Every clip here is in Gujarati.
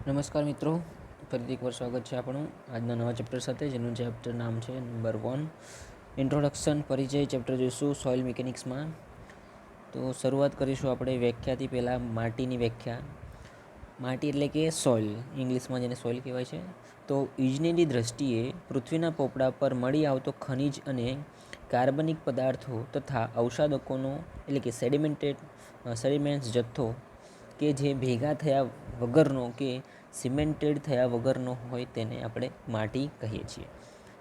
નમસ્કાર મિત્રો, ફરીથી એકવાર સ્વાગત છે આપણું આજના નવા ચેપ્ટર સાથે, જેનું ચેપ્ટર નામ છે નંબર 1 ઇન્ટ્રોડક્શન પરિચય. ચેપ્ટર જોઈશું સોઇલ મિકેનિક્સમાં. તો શરૂઆત કરીશું આપણે વ્યાખ્યાથી પહેલાં માટીની વ્યાખ્યા. માટી એટલે કે સોઇલ, ઇંગ્લિશમાં જેને સોઇલ કહેવાય છે. તો ઇજનેરી દ્રષ્ટિએ પૃથ્વીના પોપડા પર મળી આવતો ખનિજ અને કાર્બનિક પદાર્થો તથા અવસાદકોનો એટલે કે સેડિમેન્ટ્સ જથ્થો કે જે ભેગા થયા વગરનો કે સિમેન્ટેડ થયા વગરનો હોય તેને આપણે માટી કહીએ છીએ.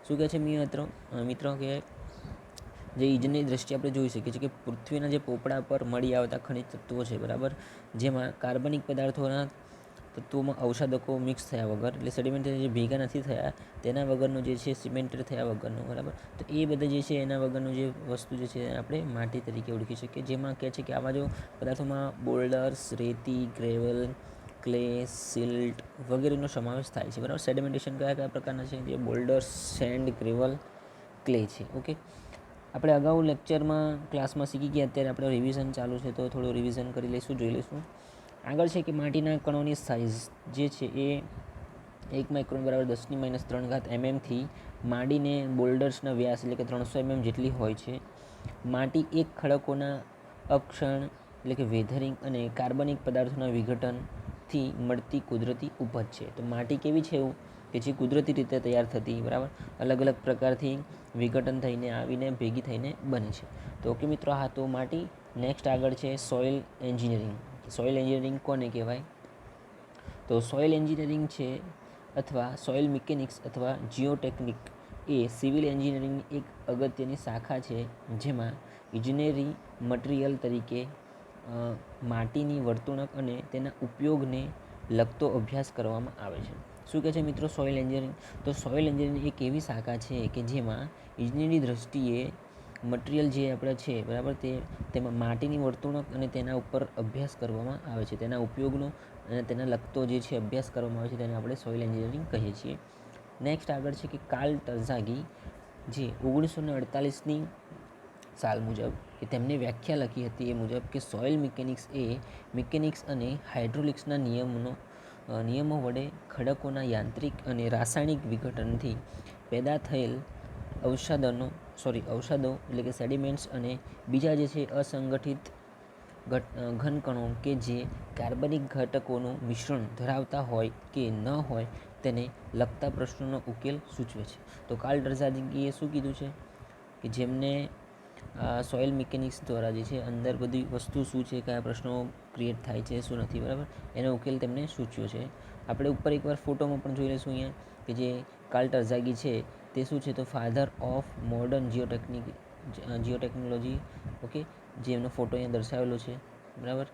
શું કહે છે મિત્રો કે જે ઇજનેરી દ્રષ્ટિએ આપણે જોઈ શકીએ છીએ કે પૃથ્વીના જે પોપડા પર મળી આવતા ખનિજ તત્વો છે, બરાબર, જેમાં કાર્બનિક પદાર્થોના તત્વોમાં અવસાદકો મિક્સ થયા વગર એટલે સેડિમેન્ટ જે ભેગા નથી થયા તેના વગરનું જે છે, સિમેન્ટેડ થયા વગરનું, બરાબર. તો એ બધા જે છે એના વગરનું જે વસ્તુ જે છે આપણે માટી તરીકે ઓળખી શકીએ. જેમાં કહે છે કે આવા જો પદાર્થોમાં બોલ્ડર્સ, રેતી, ગ્રેવલ, ક્લે, સિલ્ટ વગેરેનો સમાવેશ થાય છે, બરાબર. સેડિમેન્ટેશન કયા પ્રકારના છે? જે બોલ્ડર્સ, સેન્ડ, ગ્રેવલ, ક્લે છે. ઓકે, આપણે અગાઉ લેક્ચરમાં ક્લાસમાં શીખી ગયા, અત્યારે આપણે રિવિઝન ચાલુ છે તો થોડું રિવિઝન કરી લઈશું, જોઈ લઈશું. આગળ છે કે માટીના કણોની સાઇઝ જે છે એ 1 માઇક્રોન બરાબર 10⁻³ mm માંડીને બોલ્ડર્સના વ્યાસ એટલે કે 300 mm જેટલી હોય છે. માટી એક ખડકોના અક્ષણ એટલે કે વેધરિંગ અને કાર્બનિક પદાર્થોના વિઘટનથી મળતી કુદરતી ઉપજ છે. તો માટી કેવી છે? એવું કે જે કુદરતી રીતે તૈયાર થતી, બરાબર, અલગ અલગ પ્રકારથી વિઘટન થઈને આવીને ભેગી થઈને બને છે. તો ઓકે મિત્રો, હા, તો માટી. નેક્સ્ટ આગળ છે સોઇલ એન્જિનિયરિંગ. સોઇલ એન્જિનિયરિંગ કોને કહેવાય? તો સોઇલ એન્જિનિયરિંગ છે અથવા સોઇલ મિકેનિક્સ અથવા જીઓટેકનિક એ સિવિલ એન્જિનિયરિંગની એક અગત્યની શાખા છે, જેમાં ઇજનેરી મટીરિયલ તરીકે માટીની વર્તણૂક અને તેના ઉપયોગને લગતો અભ્યાસ કરવામાં આવે છે. શું કહે છે મિત્રો સોઇલ એન્જિનિયરિંગ? તો સોઇલ એન્જિનિયરિંગ એક એવી શાખા છે કે જેમાં ઇજનેરી દ્રષ્ટિએ મટીરિયલ જે આપણે છે, બરાબર, તેમાં માટીની વર્તણૂક અને તેના ઉપર અભ્યાસ કરવામાં આવે છે. તેના ઉપયોગનો અને તેના લગતો જે છે અભ્યાસ કરવામાં આવે છે તેને આપણે સોઇલ એન્જિનિયરિંગ કહીએ છીએ. નેક્સ્ટ આગળ છે કે કાર્લ ટર્ઝાગી, જે 1948ની સાલ મુજબ કે તેમને વ્યાખ્યા લખી હતી એ મુજબ કે સોઇલ મિકેનિક્સ એ મિકેનિક્સ અને હાઇડ્રોલિક્સના નિયમો વડે ખડકોના યાંત્રિક અને રાસાયણિક વિઘટનથી પેદા થયેલ અવસાદો એટલે કે સેડિમેન્ટ્સ અને બીજા જે છે અસંગઠિત ઘનકણો કે જે કાર્બનિક ઘટકોનું મિશ્રણ ધરાવતા હોય કે ન હોય તેને લગતા પ્રશ્નોનો ઉકેલ સૂચવે છે. તો કાર્લ ટર્ઝાગીએ શું કીધું છે કે જેમને સોઇલ મિકેનિક્સ દ્વારા જે છે અંદર બધી વસ્તુ શું છે, કયા પ્રશ્નો ક્રિએટ થાય છે, શું નથી, બરાબર, એનો ઉકેલ તેમને સૂચ્યો છે. આપણે ઉપર એકવાર ફોટોમાં પણ જોઈ લઈશું અહીંયા કે જે કાર્લ ટર્ઝાગી છે તે શું છે? તો ફાધર ઓફ મોડર્ન જીઓટેકનોલોજી. ઓકે, જે એમનો ફોટો અહીંયા દર્શાવેલો છે, બરાબર.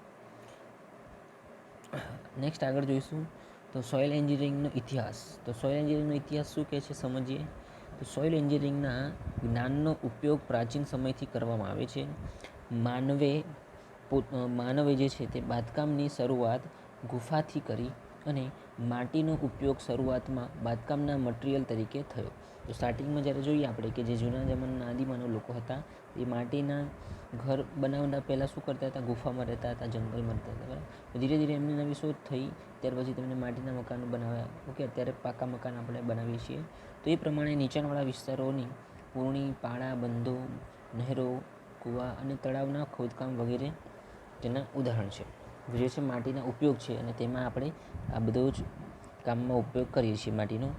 નેક્સ્ટ આગળ જોઈશું તો સોઇલ એન્જિનિયરિંગનો ઇતિહાસ. તો સોઇલ એન્જિનિયરિંગનો ઇતિહાસ શું કહે છે સમજીએ. તો સોઇલ એન્જિનિયરિંગના જ્ઞાનનો ઉપયોગ પ્રાચીન સમયથી કરવામાં આવે છે. માનવે જે છે તે બાંધકામની શરૂઆત ગુફાથી કરી અને માટીનો ઉપયોગ શરૂઆતમાં બાંધકામના મટીરિયલ તરીકે થયો. તો સ્ટાર્ટિંગમાં જ્યારે જોઈએ આપણે કે જે જૂના જમાનાના આદિમાનવ લોકો હતા એ માટીના ઘર બનાવતા પહેલાં શું કરતા હતા? ગુફામાં રહેતા હતા, જંગલમાં રહેતા હતા, બરાબર. તો ધીરે ધીરે એમની નવી શોધ થઈ, ત્યાર પછી તેમને માટીના મકાનો બનાવ્યા. ઓકે, અત્યારે પાકા મકાન આપણે બનાવીએ છીએ. તો એ પ્રમાણે નીચાણવાળા વિસ્તારોની પૂર્ણી, પાળા, બંધો, નહેરો, કૂવા અને તળાવના ખોદકામ વગેરે તેના ઉદાહરણ છે, જે છે માટીના ઉપયોગ છે અને તેમાં આપણે આ બધો જ કામમાં ઉપયોગ કરીએ છીએ માટીનો.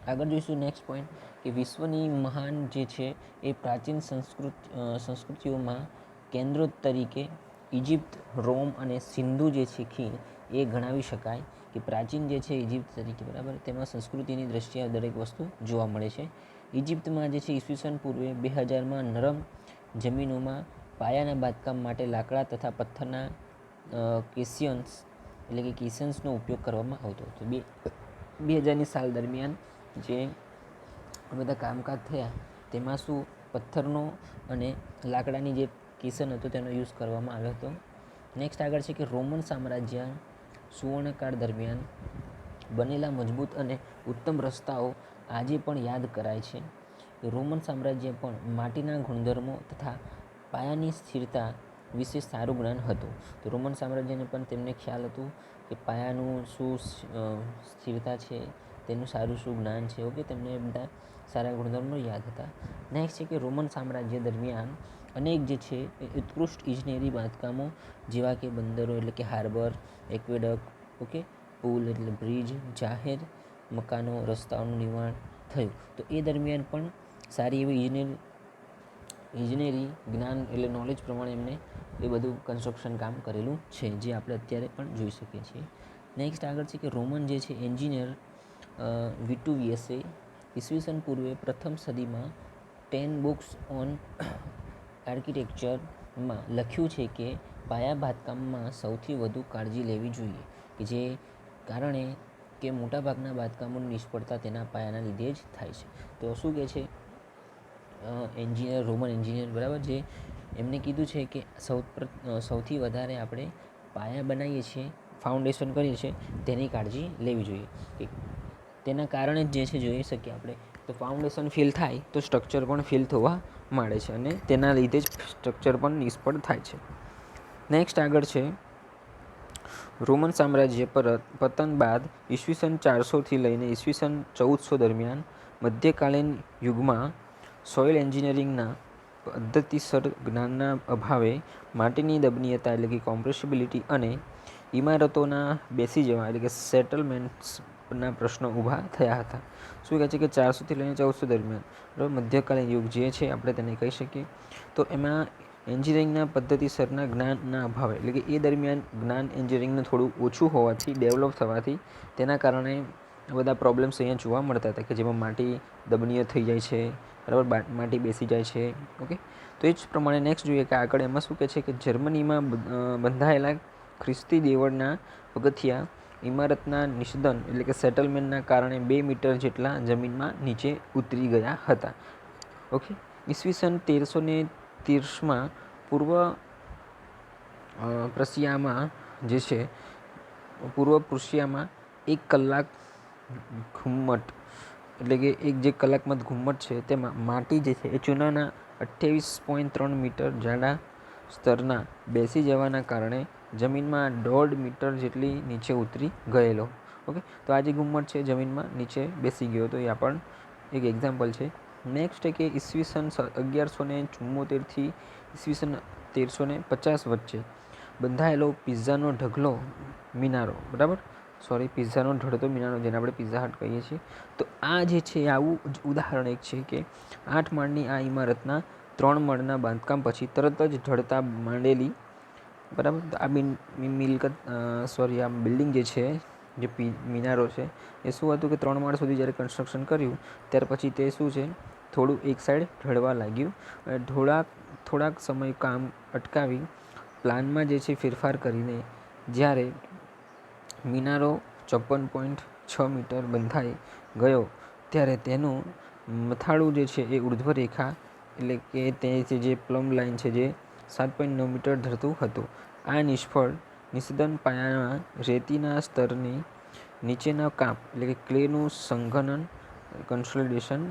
આગળ જોઈશું નેક્સ્ટ પોઈન્ટ કે વિશ્વની મહાન જે છે એ પ્રાચીન સંસ્કૃતિઓમાં કેન્દ્રો તરીકે ઇજિપ્ત, રોમ અને સિંધુ જે છે ખીણ એ ગણાવી શકાય કે પ્રાચીન જે છે ઇજિપ્ત તરીકે, બરાબર. તેમાં સંસ્કૃતિની દ્રષ્ટિએ દરેક વસ્તુ જોવા મળે છે. ઇજિપ્તમાં જે છે ઈસવીસન પૂર્વે 2000માં નરમ જમીનોમાં પાયાના બાંધકામ માટે લાકડા તથા પથ્થરના કિસન્સનો ઉપયોગ કરવામાં આવતો હતો. 2000ની સાલ દરમિયાન જે બધા કામકાજ થયા તેમાં શું પથ્થરનો અને લાકડાની જે કિસન હતો તેનો યુઝ કરવામાં આવ્યો હતો. નેક્સ્ટ આગળ છે કે રોમન સામ્રાજ્ય સુવર્ણકાળ દરમિયાન બનેલા મજબૂત અને ઉત્તમ રસ્તાઓ આજે પણ યાદ કરાય છે. રોમન સામ્રાજ્ય પણ માટીના ગુણધર્મો તથા પાયાની સ્થિરતા વિશે સારું જ્ઞાન હતું. તો રોમન સામ્રાજ્યને પણ તેમને ખ્યાલ હતું કે પાયાનું શું સ્થિરતા છે, તેનું સારું શું જ્ઞાન છે. ઓકે, તેમને બધા સારા ગુણધર્મો યાદ હતા. નેક્સ્ટ છે કે રોમન સામ્રાજ્ય દરમિયાન અનેક જે છે એ ઉત્કૃષ્ટ ઇજનેરી બાંધકામો જેવા કે બંદરો એટલે કે હાર્બર, એક્વેડક, ઓકે, પુલ એટલે બ્રિજ, જાહેર મકાનો, રસ્તાઓનું નિર્માણ થયું. તો એ દરમિયાન પણ સારી એવી ઇજનેરી જ્ઞાન એટલે નોલેજ પ્રમાણે એમને એ બધું કન્સ્ટ્રક્શન કામ કરેલું છે, જે આપણે અત્યારે પણ જોઈ શકીએ છીએ. નેક્સ્ટ આગળ છે કે રોમન જે છે એન્જિનિયર વિટુવિયસે ઈસવીસન પૂર્વે પ્રથમ સદીમાં 10 બુક્સ ઓન આર્કિટેક્ચરમાં લખ્યું છે કે પાયા બાંધકામમાં સૌથી વધુ કાળજી લેવી જોઈએ, કે જે કારણે કે મોટાભાગના બાંધકામોની નિષ્ફળતા તેના પાયાના લીધે જ થાય છે. તો શું કહે છે રોમન એન્જિનિયર, બરાબર, જે એમને કીધું છે કે સૌથી વધારે આપણે પાયા બનાવીએ છીએ, ફાઉન્ડેશન કરીએ છીએ, તેની કાળજી લેવી જોઈએ. તેના કારણે જ જે છે જોઈ શકીએ આપણે તો ફાઉન્ડેશન ફેલ થાય તો સ્ટ્રક્ચર પણ ફેલ થવા માંડે છે અને તેના લીધે જ સ્ટ્રક્ચર પણ નિષ્ફળ થાય છે. નેક્સ્ટ આગળ છે રોમન સામ્રાજ્ય પતન બાદ ઈસવીસન 400થી લઈને ઈસવીસન 1400 દરમિયાન મધ્યકાલીન યુગમાં સોઇલ એન્જિનિયરિંગના પદ્ધતિસર જ્ઞાનના અભાવે માટીની દબનીયતા એટલે કે કોમ્પ્રેસિબિલિટી અને ઇમારતોના બેસી જવા એટલે કે સેટલમેન્ટ્સના પ્રશ્નો ઊભા થયા હતા. શું કહે છે કે 400થી લઈને 1400 દરમિયાન, બરાબર, મધ્યકાલીન યુગ જે છે આપણે તેને કહી શકીએ. તો એમાં એન્જિનિયરિંગના પદ્ધતિસરના જ્ઞાનના અભાવે એટલે કે એ દરમિયાન જ્ઞાન એન્જિનિયરિંગનું થોડું ઓછું હોવાથી, ડેવલપ થવાથી તેના કારણે બધા પ્રોબ્લેમ્સ અહીંયા જોવા મળતા હતા, કે જેમાં માટી દબનીય થઈ જાય છે, બરાબર, માટી બેસી જાય છે. ઓકે, તો એ જ પ્રમાણે નેક્સ્ટ જોઈએ કે આગળ એમાં શું કહે છે કે જર્મનીમાં બંધાયેલા ખ્રિસ્તી દેવળના પગથિયા ઇમારતના નિષદન એટલે કે સેટલમેન્ટના કારણે 2 મીટર જેટલા જમીનમાં નીચે ઉતરી ગયા હતા. ઓકે, ઈસવીસન 1330માં પૂર્વ પ્રશિયામાં એક કલાક ઘુમ્મટ એટલે કે એક જે કલાકમાં ઘુમ્મટ છે તેમાં માટી જે છે એ ચૂનાના 28.3 મીટર જાડા સ્તરના બેસી જવાના કારણે જમીનમાં 1.5 મીટર જેટલી નીચે ઉતરી ગયેલો. ઓકે, તો આ જે ઘુમ્મટ છે જમીનમાં નીચે બેસી ગયો, તો એ પણ એક એક્ઝામ્પલ છે. નેક્સ્ટ કે ઈસવીસન 1174થી ઈસવીસન 1350 વચ્ચે બંધાયેલો પિઝાનો ઢગલો મિનારો, બરાબર, પિઝાનો ઢળતો મિનારો જેને આપણે પિઝા હટ કહીએ છીએ. તો આ જે છે આવું જ ઉદાહરણ એક છે કે 8 માળની આ ઇમારતના 3 માળના બાંધકામ પછી તરત જ ઢળતા માંડેલી, બરાબર. આ બિલ્ડિંગ જે છે, જે મિનારો છે, એ શું હતું કે 3 માળ સુધી જ્યારે કન્સ્ટ્રક્શન કર્યું ત્યાર પછી તે શું છે થોડું એક સાઈડ ઢળવા લાગ્યું અને થોડાક સમય કામ અટકાવી પ્લાનમાં જે છે ફેરફાર કરીને જ્યારે મિનારો 54.6 મીટર બંધાઈ ગયો ત્યારે તેનું મથાળું જે છે એ ઉર્ધ્વ રેખા એટલે કે તે જે પ્લમ લાઇન છે જે 7.9 મીટર ધરતું હતું. આ નિષદન પાયાના રેતીના સ્તરની નીચેના કાપ એટલે કે ક્લેનું સંઘનન કન્સોલિડેશન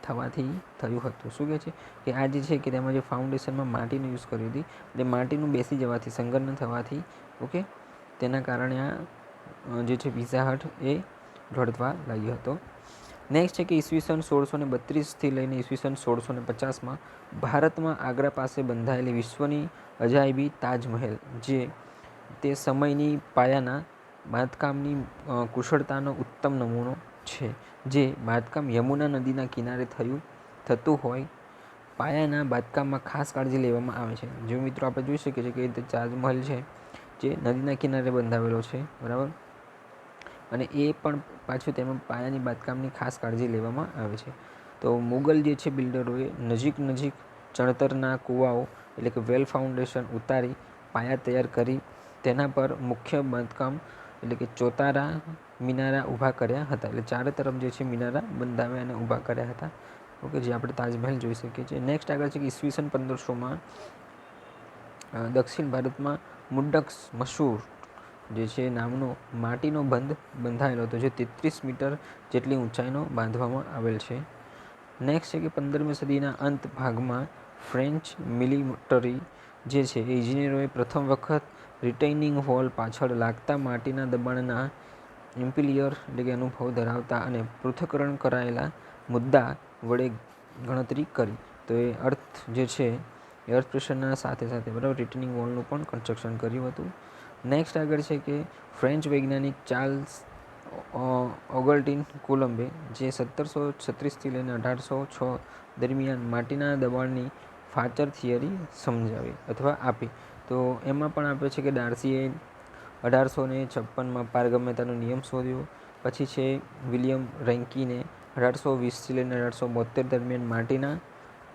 થવાથી થયું હતું. શું કહે છે કે આ જે છે કે તેમાં જે ફાઉન્ડેશનમાં માટીનો યુઝ કરી હતી એટલે માટીનું બેસી જવાથી, સંઘનન થવાથી, ઓકે, તેના કારણે આ જે છે પિઝા હટ એ ઢળવા લાગ્યો હતો. નેક્સ્ટ છે કે ઈસવીસન 1632થી લઈને ઈસવીસન 1650માં ભારતમાં આગ્રા પાસે બંધાયેલી વિશ્વની અજાયબી તાજમહેલ, જે તે સમયની પાયાના બાંધકામની કુશળતાનો ઉત્તમ નમૂનો છે. જે બાંધકામ યમુના નદીના કિનારે થતું હોય પાયાના બાંધકામમાં ખાસ કાળજી લેવામાં આવે છે. જો મિત્રો આપણે જોઈ શકીએ છીએ કે તાજમહેલ છે જે નદીના કિનારે બંધાવેલો છે, બરાબર, અને એ પણ પાછું તેમાં પાયાની બાંધકામની ખાસ કાળજી લેવામાં આવે છે. તો મુગલ જે છે બિલ્ડરોએ નજીક ચણતરના કૂવાઓ એટલે કે વેલ ફાઉન્ડેશન ઉતારી પાયા તૈયાર કરી તેના પર મુખ્ય બાંધકામ એટલે કે ચોતારા મિનારા ઊભા કર્યા હતા. એટલે ચારે તરફ જે છે મિનારા બંધાવ્યા અને ઊભા કર્યા હતા. ઓકે, જે આપણે તાજમહેલ જોઈ શકીએ છીએ. નેક્સ્ટ આગળ છે કે ઈસવીસન 1500માં દક્ષિણ ભારતમાં મુડ્ડક્સ મશહૂર જે છે નામનો માટીનો બંધ બંધાયેલો હતો, જે 33 મીટર જેટલી ઊંચાઈનો બાંધવામાં આવેલ છે. નેક્સ્ટ છે કે 15મી સદીના અંત ભાગમાં ફ્રેન્ચ મિલિટરી જે છે એ ઇજનેરોએ પ્રથમ વખત રિટેઇનિંગ વોલ પાછળ લાગતા માટીના દબાણના ઇમ્પિલિયર એટલે કે અનુભવ ધરાવતા અને પૃથ્થકરણ કરાયેલા મુદ્દા વડે ગણતરી કરી. તો એ અર્થ જે છે એ અર્થ પ્રેશરના સાથે બરાબર રિટેનિંગ વોલનું પણ કન્સ્ટ્રક્શન કર્યું હતું. નેક્સ્ટ આગળ છે કે ફ્રેન્ચ વૈજ્ઞાનિક ચાર્લ્સ ઓગલ્ટિન કોલમ્બે જે 1736થી લઈને 1806 દરમિયાન માટીના દબાણની ફાચર થિયરી સમજાવી અથવા આપી. તો એમાં પણ આપે છે કે ડાર્સીએ 1856માં પારગમ્યતાનો નિયમ શોધ્યો. પછી છે વિલિયમ રેન્કીને 1820થી લઈને 1872 દરમિયાન માટીના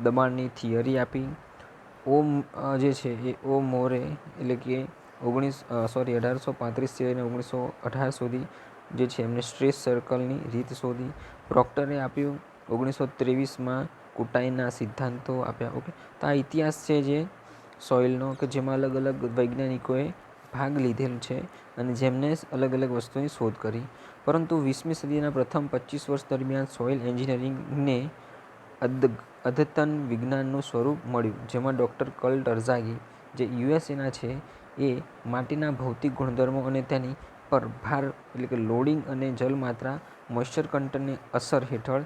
દબાણની થિયરી આપી. જે છે એ ઓ મોરે એટલે કે 1835થી લઈને 1918 સુધી જે છે એમને સ્ટ્રેસ સર્કલની રીત શોધી. પ્રોક્ટરે આપ્યું 1923માં કુટાઈના સિદ્ધાંતો આપ્યા. ઓકે, તો આ ઇતિહાસ છે જે સોઇલનો કે જેમાં અલગ અલગ વૈજ્ઞાનિકોએ ભાગ લીધેલ છે અને જેમને અલગ અલગ વસ્તુની શોધ કરી. પરંતુ 20મી સદીના પ્રથમ 25 વર્ષ દરમિયાન સોઇલ એન્જિનિયરિંગને અદ્યતન વિજ્ઞાનનું સ્વરૂપ મળ્યું, જેમાં ડૉક્ટર કર્લ ટર્ઝાગી જે યુએસએના છે એ માટીના ભૌતિક ગુણધર્મો અને તેની પર ભાર એટલે કે લોડિંગ અને જલમાત્રા મોઇશ્ચર કન્ટેન્ટની અસર હેઠળ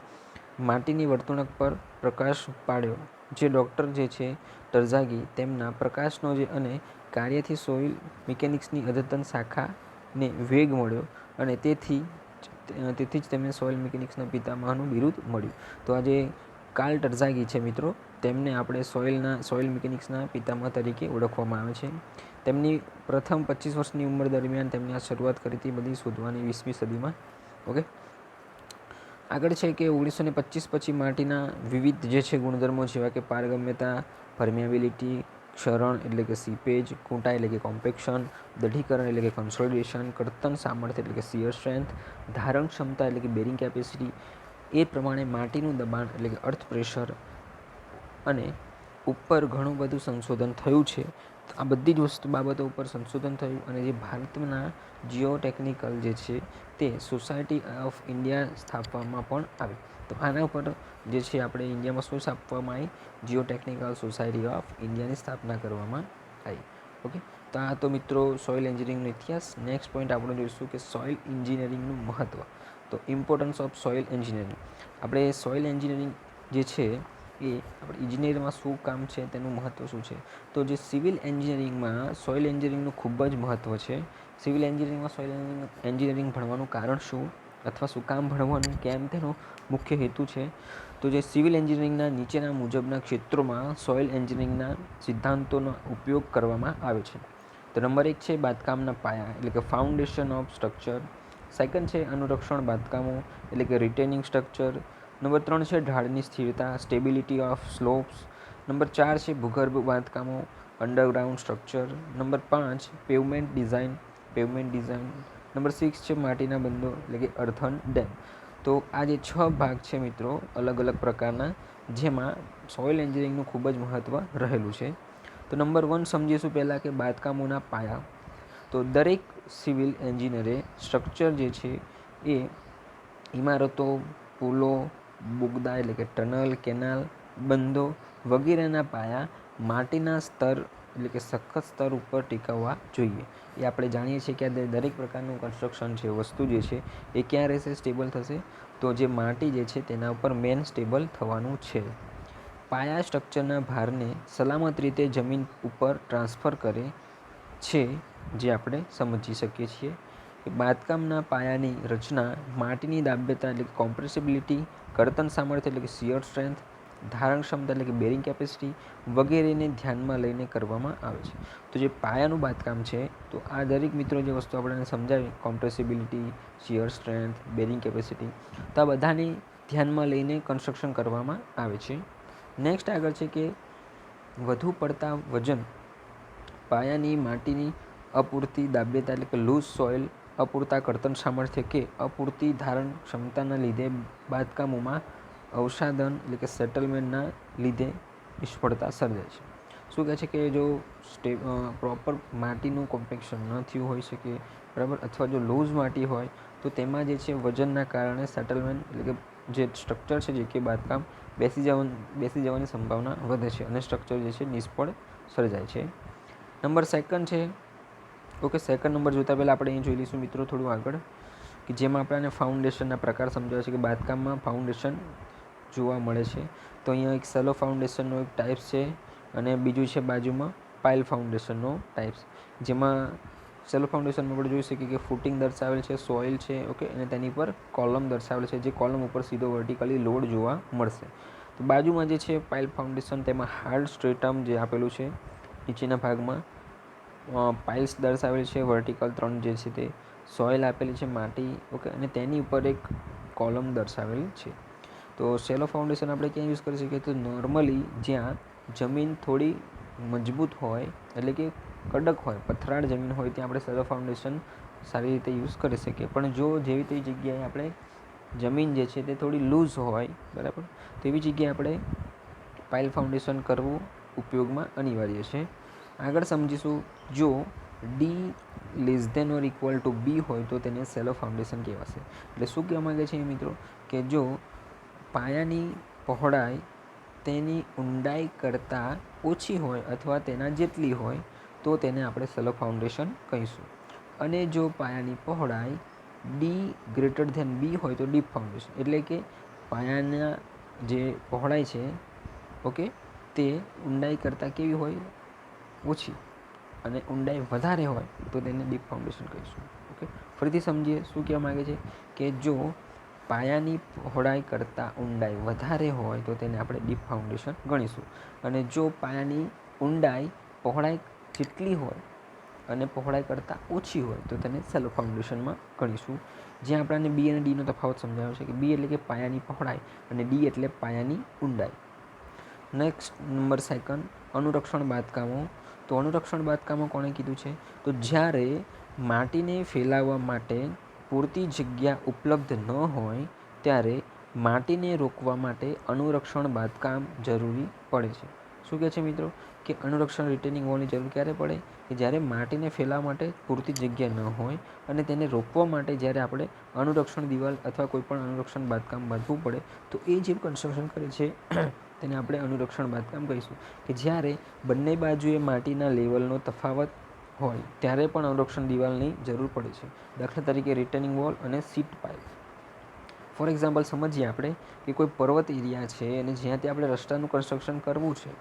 માટીની વર્તણૂક પર પ્રકાશ પાડ્યો. જે ડૉક્ટર જે છે ટર્ઝાગી તેમના પ્રકાશનો જે અને કાર્યથી સોઇલ મિકેનિક્સની અદ્યતન શાખાને વેગ મળ્યો અને તેથી જ તેમને સોઇલ મિકેનિક્સના પિતામહનું બિરુદ મળ્યું. તો આજે કાર્લ ટર્ઝાગી છે મિત્રો, તેમને આપણે સોઇલ મિકેનિક્સના પિતામહ તરીકે ઓળખવામાં આવે છે. તેમની પ્રથમ 25 વર્ષની ઉંમર દરમિયાન તેમની આ શરૂઆત કરી હતી બધી શોધવાની 20મી સદીમાં. ઓકે, આગળ છે કે 1925 પછી માટીના વિવિધ જે છે ગુણધર્મો જેવા કે પારગમ્યતા, પરમિયાબિલિટી, ક્ષરણ એટલે કે સીપેજ, કૂંટાઈ એટલે કે કોમ્પેક્શન, દઢીકરણ એટલે કે કન્સોલિડેશન, કર્તન સામર્થ્ય એટલે કે શિયર સ્ટ્રેન્થ, ધારણ ક્ષમતા એટલે કે બેરિંગ કેપેસિટી, એ પ્રમાણે માટીનું દબાણ એટલે કે અર્થ પ્રેશર અને ઉપર ઘણું બધું સંશોધન થયું છે. આ બધી જ બાબતો ઉપર સંશોધન થયું અને જે ભારતના જીઓટેકનિકલ જે છે તે સોસાયટી ઓફ ઇન્ડિયા સ્થાપવામાં પણ આવી. તો આના ઉપર જે છે આપણે ઇન્ડિયામાં શું સ્થાપવામાં આવી? જીઓટેકનિકલ સોસાયટી ઓફ ઇન્ડિયાની સ્થાપના કરવામાં આવી. ઓકે, તો આ તો મિત્રો સોઇલ એન્જિનિયરિંગનો ઇતિહાસ. નેક્સ્ટ પોઈન્ટ આપણે જોઈશું કે સોઇલ એન્જિનિયરિંગનું મહત્ત્વ. તો ઇમ્પોર્ટન્સ ઓફ સોઇલ એન્જિનિયરિંગ. આપણે સોઇલ એન્જિનિયરિંગ જે છે એ આપણે ઇજનેરમાં શું કામ છે, તેનું મહત્ત્વ શું છે? તો જે સિવિલ એન્જિનિયરિંગમાં સોઇલ એન્જિનિયરિંગનું ખૂબ જ મહત્ત્વ છે. સિવિલ એન્જિનિયરિંગમાં સોઇલ એન્જિનિયરિંગ ભણવાનું કારણ શું અથવા શું કામ ભણવાનું, કેમ તેનો મુખ્ય હેતુ છે? તો જે સિવિલ એન્જિનિયરિંગના નીચેના મુજબના ક્ષેત્રોમાં સોઇલ એન્જિનિયરિંગના સિદ્ધાંતોનો ઉપયોગ કરવામાં આવે છે. તો નંબર 1 છે બાંધકામના પાયા એટલે કે ફાઉન્ડેશન ઓફ સ્ટ્રક્ચર. સેકન્ડ છે અનુરક્ષણ બાંધકામો એટલે કે રિટેનિંગ સ્ટ્રક્ચર. નંબર 3 છે ઢાળની સ્થિરતા સ્ટેબિલિટી ઓફ સ્લોપ્સ. નંબર 4 છે ભૂગર્ભ બાંધકામો underground structure. Number 5 pavement design. Number 6 છે માટીના બંધો એટલે કે અર્થન ડેમ. તો આ જે 6 ભાગ છે મિત્રો અલગ અલગ પ્રકારના, જેમાં સોઇલ એન્જિનિયરિંગનું ખૂબ જ મહત્ત્વ રહેલું છે. તો નંબર 1 સમજીશું પહેલાં કે બાંધકામોના પાયા. તો દરેક સિવિલ એન્જિનિયરે સ્ટ્રક્ચર જે છે એ ઇમારતો, પુલો, બોગદા એટલે કે ટનલ, કેનાલ, બંધો વગેરેના પાયા માટીના સ્તર એટલે કે સખત સ્તર ઉપર ટીકવવા જોઈએ. એ આપણે જાણીએ છીએ કે આ દરેક પ્રકારનું કન્સ્ટ્રક્શન છે, વસ્તુ જે છે એ ક્યાં રહેશે? સ્ટેબલ થશે. તો જે માટી જે છે તેના ઉપર મેન સ્ટેબલ થવાનું છે. પાયા સ્ટ્રક્ચરના ભારને સલામત રીતે જમીન ઉપર ટ્રાન્સફર કરે છે, જે આપણે સમજી શકીએ છીએ. બાંધકામના પાયાની રચના માટીની દાબ્યતા એટલે કે કોમ્પ્રેસિબિલિટી, કર્તન સામર્થ્ય એટલે કે શિયર સ્ટ્રેન્થ, ધારણ ક્ષમતા એટલે કે બેરિંગ કેપેસિટી વગેરેને ધ્યાનમાં લઈને કરવામાં આવે છે. તો જે પાયાનું બાંધકામ છે તો આ દરેક મિત્રો જે વસ્તુ આપણે સમજાવી, કોમ્પ્રેસિબિલિટી, શિયર સ્ટ્રેન્થ, બેરિંગ કેપેસિટી, તો આ બધાને ધ્યાનમાં લઈને કન્સ્ટ્રક્શન કરવામાં આવે છે. નેક્સ્ટ આગળ છે કે વધુ પડતા વજન, પાયાની માટીની અપૂરતી દાબ્યતા એટલે કે લૂઝ સોઇલ, અપૂરતા કર્તન સામર્થ્ય કે અપૂરતી ધારણ ક્ષમતાના લીધે બાંધકામોમાં અવસાદન એટલે કે સેટલમેન્ટના લીધે નિષ્ફળતા સર્જાય છે. શું કહે છે કે જો પ્રોપર માટીનું કોમ્પેક્શન ન થયું હોઈ શકે, બરાબર, અથવા જો લૂઝ માટી હોય તો તેમાં જે છે વજનના કારણે સેટલમેન્ટ એટલે કે જે સ્ટ્રક્ચર છે જે કે બાંધકામ બેસી જવાની સંભાવના વધે છે અને સ્ટ્રક્ચર જે છે નિષ્ફળ સર્જાય છે. નંબર 2 છે ઓકે, સેકન્ડ નંબર જોતા પહેલાં આપણે અહીં જોઈ લઈશું મિત્રો થોડું આગળ, કે જેમાં આપણને ફાઉન્ડેશનના પ્રકાર સમજાવે છે કે બાંધકામમાં ફાઉન્ડેશન જોવા મળે છે. તો અહીંયા એક સેલો ફાઉન્ડેશનનો એક ટાઈપ્સ છે અને બીજું છે બાજુમાં પાઇલ ફાઉન્ડેશનનો ટાઈપ્સ. જેમાં સેલો ફાઉન્ડેશનમાં આપણે જોઈ શકીએ કે ફૂટિંગ દર્શાવેલ છે, સોઇલ છે, ઓકે, અને તેની પર કોલમ દર્શાવેલ છે, જે કોલમ ઉપર સીધો વર્ટિકલી લોડ જોવા મળશે. તો બાજુમાં જે છે પાઇલ ફાઉન્ડેશન, તેમાં હાર્ડ સ્ટ્રેટમ જે આપેલું છે નીચેના ભાગમાં, પાઇલ્સ દર્શાવેલ છે વર્ટિકલ 3 જે છે તે, સોઇલ આપેલી છે માટી, ઓકે, અને તેની ઉપર એક કોલમ દર્શાવેલ છે. તો સેલો ફાઉન્ડેશન આપણે ક્યાં યુઝ કરી શકીએ? તો નોર્મલી જ્યાં જમીન થોડી મજબૂત હોય, એટલે કે કડક હોય, પથરાળ જમીન હોય, ત્યાં આપણે સેલો ફાઉન્ડેશન સારી રીતે યુઝ કરી શકીએ. પણ જો જેવી તેવી જગ્યાએ આપણે જમીન જે છે તે થોડી લૂઝ હોય, બરાબર, તો એવી જગ્યાએ આપણે પાઇલ ફાઉન્ડેશન કરવું ઉપયોગમાં અનિવાર્ય છે. આગળ સમજીશું, જો ડી B હોય તો તેને સેલો ફાઉન્ડેશન કહેવાશે. એટલે શું કહેવા માગે છે મિત્રો? કે જો પાયાની પહોળાઈ તેની ઊંડાઈ કરતાં ઓછી હોય અથવા તેના જેટલી હોય તો તેને આપણે સેલો ફાઉન્ડેશન કહીશું. અને જો પાયાની પહોળાઈ D હોય તો ડીપ ફાઉન્ડેશન. એટલે કે પાયાના જે પહોળાઈ છે, ઓકે, તે ઊંડાઈ કરતાં કેવી હોય? ઓછી, અને ઊંડાઈ વધારે હોય તો તેને ડીપ ફાઉન્ડેશન કહીશું. ઓકે, ફરીથી સમજીએ શું કહેવા માગે છે કે જો પાયાની પહોળાઈ કરતાં ઊંડાઈ વધારે હોય તો તેને આપણે ડીપ ફાઉન્ડેશન ગણીશું. અને જો પાયાની ઊંડાઈ પહોળાઈ જેટલી હોય અને પહોળાઈ કરતાં ઓછી હોય તો તેને સેલો ફાઉન્ડેશનમાં ગણીશું. જ્યાં આપણને બી અને ડીનો તફાવત સમજાવ્યો છે કે બી એટલે કે પાયાની પહોળાઈ અને ડી એટલે પાયાની ઊંડાઈ. નેક્સ્ટ નંબર સેકન્ડ, અનુરક્ષણ બાંધકામો. તો અનુરક્ષણ બાંધકામો કોણે કીધું છે? તો જ્યારે માટીને ફેલાવવા માટે પૂરતી જગ્યા ઉપલબ્ધ ન હોય ત્યારે માટીને રોકવા માટે અનુરક્ષણ બાંધકામ જરૂરી પડે છે. શું કહે છે મિત્રો? કે અનુરક્ષણ રિટેનિંગ વોલની જરૂર ક્યારે પડે? કે જ્યારે માટીને ફેલાવવા માટે પૂરતી જગ્યા ન હોય અને તેને રોકવા માટે જ્યારે આપણે અનુરક્ષણ દિવાલ અથવા કોઈપણ અનુરક્ષણ બાંધકામ બાંધવું પડે તો એ જે કન્સ્ટ્રક્શન કરે છે તેને આપણે અનુરક્ષણ બાંધકામ કહીશું. કે જ્યારે બંને બાજુએ માટીના લેવલનો તફાવત હોય ત્યારે પણ અનુરક્ષણ દિવાલની જરૂર પડે છે. દાખલા તરીકે રિટેનિંગ વોલ અને સીટ પાઇપ. ફોર એક્ઝામ્પલ સમજીએ આપણે કે કોઈ પર્વત એરિયા છે અને જ્યાંથી આપણે રસ્તાનું કન્સ્ટ્રક્શન કરવું છે,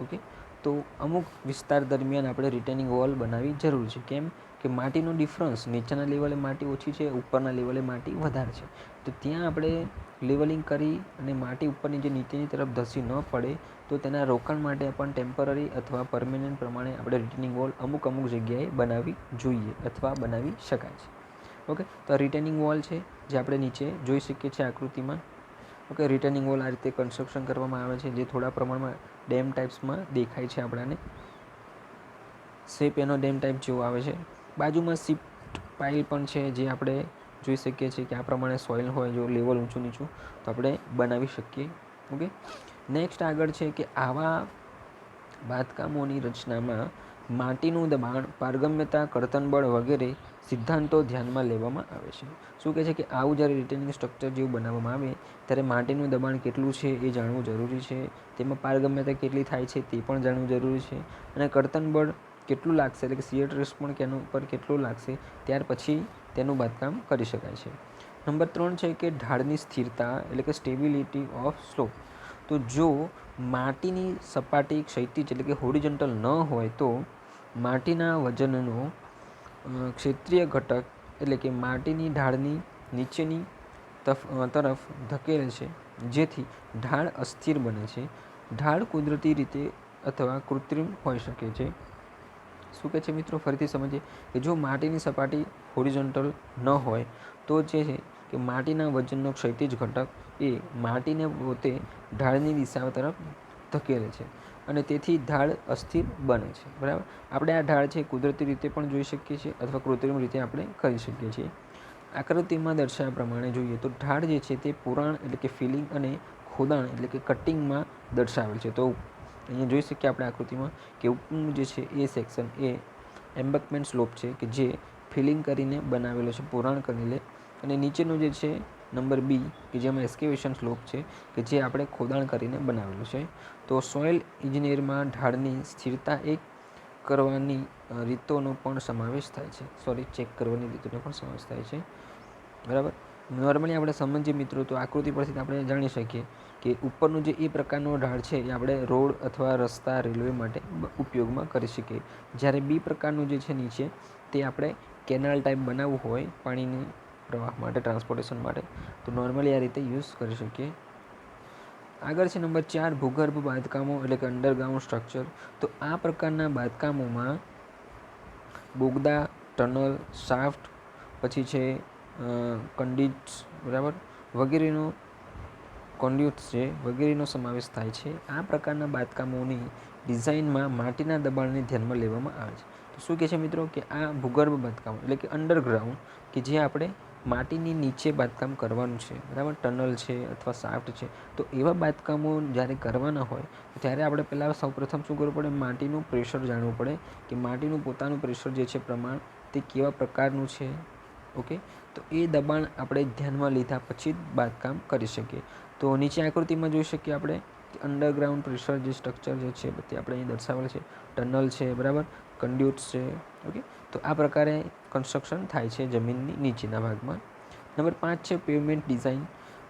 ઓકે, તો અમુક વિસ્તાર દરમિયાન આપણે રિટેનિંગ વોલ બનાવવી જરૂર છે. કેમ? કે માટીનો ડિફરન્સ, નીચેના લેવલે માટી ઓછી છે, ઉપરના લેવલે માટી વધારે છે, તો ત્યાં આપણે લેવલિંગ કરી અને માટી ઉપરની જે નીચેની તરફ ધસી ન પડે તો તેના રોકાણ માટે પણ ટેમ્પરરી અથવા પરમેનન્ટ પ્રમાણે આપણે રિટેનિંગ વોલ અમુક જગ્યાએ બનાવવી જોઈએ અથવા બનાવી શકાય છે. ઓકે, તો રિટેનિંગ વોલ છે જે આપણે નીચે જોઈ શકીએ છીએ આકૃતિમાં. ઓકે, રિટેનિંગ વોલ આ રીતે કન્સ્ટ્રક્શન કરવામાં આવે છે, જે થોડા પ્રમાણમાં ડેમ ટાઈપ્સમાં દેખાય છે આપણને. શેપ એનો ડેમ ટાઈપ જેવો આવે છે. બાજુમાં સીટ પાઇલ પણ છે, જે આપણે જોઈ શકીએ છીએ કે આ પ્રમાણે સોઇલ હોય, જો લેવલ ઊંચું નીચું તો આપણે બનાવી શકીએ. ઓકે, નેક્સ્ટ આગળ છે કે આવા બાંધકામોની રચનામાં માટીનું દબાણ, પારગમ્યતા, કર્તન બળ વગેરે સિદ્ધાંતો ધ્યાનમાં લેવામાં આવે છે. શું કહે છે કે આવું જ્યારે રિટેનિંગ સ્ટ્રક્ચર જેવું બનાવવામાં આવે ત્યારે માટીનું દબાણ કેટલું છે એ જાણવું જરૂરી છે. તેમાં પારગમ્યતા કેટલી થાય છે તે પણ જાણવું જરૂરી છે. અને કર્તન બળ કેટલું લાગશે, એટલે કે શિયર સ્ટ્રેસ પણ તેના ઉપર કેટલું લાગશે, ત્યાર પછી તેનું બાંધકામ કરી શકાય છે. નંબર 3 છે કે ઢાળની સ્થિરતા, એટલે કે સ્ટેબિલિટી ઓફ સ્લોપ. તો જો માટીની સપાટી ક્ષૈતિજ એટલે કે હોરિઝોન્ટલ ન હોય તો માટીના વજનનો ક્ષેત્રીય ઘટક એટલે કે માટીની ઢાળની નીચેની તરફ ધકેલે છે, જેથી ઢાળ અસ્થિર બને છે. ઢાળ કુદરતી રીતે અથવા કૃત્રિમ હોઈ શકે છે. શું કહે છે મિત્રો? ફરીથી સમજીએ કે જો માટીની સપાટી હોરિઝોન્ટલ ન હોય તો જે છે કે માટીના વજનનો ક્ષૈતિજ ઘટક એ માટીને પોતે ઢાળની દિશા તરફ ધકેલે છે અને તેથી ઢાળ અસ્થિર બને છે. બરાબર, આપણે આ ઢાળ છે કુદરતી રીતે પણ જોઈ શકીએ છીએ અથવા કૃત્રિમ રીતે આપણે કરી શકીએ છીએ. આકૃતિમાં દર્શાવ્યા પ્રમાણે જોઈએ તો ઢાળ જે છે તે પુરાણ એટલે કે ફિલિંગ અને ખોદાણ એટલે કે કટિંગમાં દર્શાવેલ છે. તો અહીંયા જોઈ શકીએ આપણે આકૃતિમાં કે ઉપરનું જે છે એ સેક્શન એ એમ્બેકમેન્ટ સ્લોપ છે કે જે ફિલિંગ કરીને બનાવેલો છે, પુરાણ કરીને, અને નીચેનું જે છે નંબર બી કે જેમાં એસ્કેવેશન સ્લોપ છે કે જે આપણે ખોદાણ કરીને બનાવેલું છે. તો સોઇલ ઇજનેરમાં ઢાળની સ્થિરતા એક કરવાની રીતોનો પણ સમાવેશ થાય છે. ચેક કરવાની રીતોનો પણ સમાવેશ થાય છે, બરાબર. નોર્મલી આપણે સમજીએ મિત્રો તો આકૃતિ પરથી આપણે જાણી શકીએ કે ઉપરનું જે એ પ્રકારનો ઢાળ છે એ આપણે રોડ અથવા રસ્તા, રેલવે માટે ઉપયોગમાં કરી શકીએ. જ્યારે બી પ્રકારનું જે છે નીચે તે આપણે કેનાલ ટાઈપ બનાવવું હોય પાણીની પ્રવાહ માટે, ટ્રાન્સપોર્ટેશન માટે, તો નોર્મલી આ રીતે યુઝ કરી શકીએ. આગળ છે નંબર 4, ભૂગર્ભ બાંધકામો એટલે કે અંડરગ્રાઉન્ડ સ્ટ્રક્ચર. તો આ પ્રકારના બાંધકામોમાં બોગદા, ટનલ, શાફ્ટ, પછી છે કંડિટ્સ, બરાબર, વગેરેનો કોન્ડ્યુટ્સ છે વગેરેનો સમાવેશ થાય છે. આ પ્રકારના બાંધકામોની ડિઝાઇનમાં માટીના દબાણને ધ્યાનમાં લેવામાં આવે છે. તો શું કહે છે મિત્રો કે આ ભૂગર્ભ બાંધકામો એટલે કે અંડરગ્રાઉન્ડ કે જે આપણે માટીની નીચે બાંધકામ કરવાનું છે, બરાબર, ટનલ છે અથવા શાફ્ટ છે, તો એવા બાંધકામો જ્યારે કરવાના હોય ત્યારે આપણે પહેલાં સૌપ્રથમ શું કરવું પડે, માટીનું પ્રેશર જાણવું પડે કે માટીનું પોતાનું પ્રેશર જે છે પ્રમાણ તે કેવા પ્રકારનું છે. ઓકે, તો એ દબાણ આપણે ધ્યાનમાં લીધા પછી જ બાંધકામ કરી શકીએ. તો નીચે આકૃતિમાં જોઈ શકીએ આપણે અંડરગ્રાઉન્ડ પ્રેશર જે સ્ટ્રક્ચર જે છે તે આપણે અહીં દર્શાવેલ છે. ટનલ છે, બરાબર, કંડ્યુટ્સ છે. ઓકે, તો આ પ્રકારે કન્સ્ટ્રક્શન થાય છે જમીનની નીચેના ભાગમાં. નંબર 5 છે પેવમેન્ટ ડિઝાઇન.